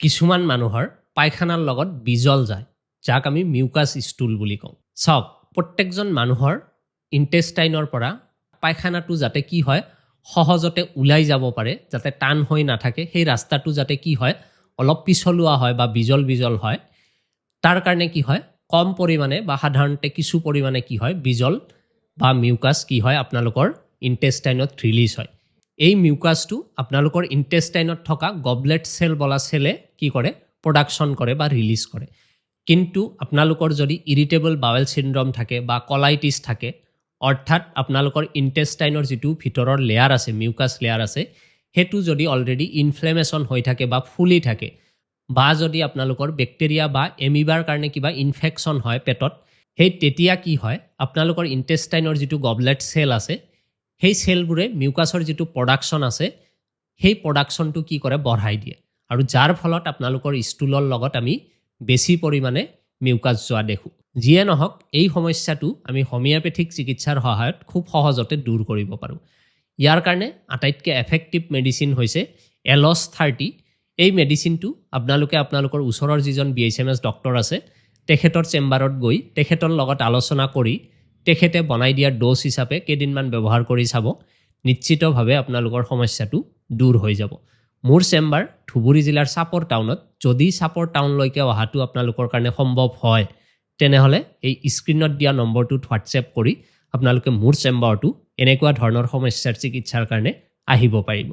কিছুমান মানুহৰ পায়খানাৰ লগত বিজল যায়, যাক আমি মিউকাছ ষ্টুল বুলি কওঁ। চাওক, প্ৰত্যেকজন মানুহৰ ইণ্টেষ্টাইনৰ পৰা পায়খানাটো যাতে কি হয় সহজতে ওলাই যাব পাৰে, যাতে টান হৈ নাথাকে, সেই ৰাস্তাটো যাতে কি হয় অলপ পিছলোৱা হয় বা বিজল বিজল হয়, তাৰ কাৰণে কি হয় কম পৰিমাণে বা সাধাৰণতে কিছু পৰিমাণে কি হয় বিজল বা মিউকাছ কি হয় আপোনালোকৰ ইণ্টেষ্টাইনত ৰিলিজ হয়। এই মিউকাছটো আপোনালোকৰ ইণ্টেষ্টাইনত থকা গবলেট সেল বলা সেলে কি কৰে প্ৰডাকশ্যন কৰে বা ৰিলিজ কৰে। কিন্তু আপোনালোকৰ যদি ইৰিটেবল বাৱেল চিনড্ৰম থাকে বা কলাইটিছ থাকে, অৰ্থাৎ আপোনালোকৰ ইণ্টেষ্টাইনৰ যিটো ভিতৰৰ লেয়াৰ আছে, মিউকাছ লেয়াৰ আছে, সেইটো যদি অলৰেডি ইনফ্লেমেশ্যন হৈ থাকে বা ফুলি থাকে, বা যদি আপোনালোকৰ বেক্টেৰিয়া বা এমিবাৰ কাৰণে কিবা ইনফেকশ্যন হয় পেটত, সেই তেতিয়া কি হয় আপোনালোকৰ ইণ্টেষ্টাইনৰ যিটো গবলেট সেল আছে, সেই সেলবোৰে মিউকাছৰ যিটো প্ৰডাকশ্যন আছে, সেই প্ৰডাকশ্যনটো কি কৰে বঢ়াই দিয়ে, আৰু যাৰ ফলত আপোনালোকৰ ষ্টুলৰ লগত আমি বেছি পৰিমাণে মিউকাছ যোৱা দেখোঁ। যিয়ে নহওক, এই সমস্যাটো আমি হোমিঅ'পেথিক চিকিৎসাৰ সহায়ত খুব সহজতে দূৰ কৰিব পাৰোঁ। ইয়াৰ কাৰণে আটাইতকৈ এফেক্টিভ মেডিচিন হৈছে এলছ 30। এই মেডিচিনটো আপোনালোকে আপোনালোকৰ ওচৰৰ যিজন BHMS ডক্টৰ আছে, তেখেতৰ চেম্বাৰত গৈ তেখেতৰ লগত আলোচনা কৰি তেখেতে বনাই দিয়া ড'জ হিচাপে কেইদিনমান ব্যৱহাৰ কৰি চাব, নিশ্চিতভাৱে আপোনালোকৰ সমস্যাটো দূৰ হৈ যাব। মোৰ চেম্বাৰ ধুবুৰী জিলাৰ চাপৰ টাউনত। যদি চাপৰ টাউনলৈকে অহাটো আপোনালোকৰ কাৰণে সম্ভৱ হয়, তেনেহ'লে এই স্ক্ৰীণত দিয়া নম্বৰটোত হোৱাটছএপ কৰি আপোনালোকে মোৰ চেম্বাৰটো এনেকুৱা ধৰণৰ সমস্যাৰ চিকিৎসাৰ কাৰণে আহিব পাৰিব।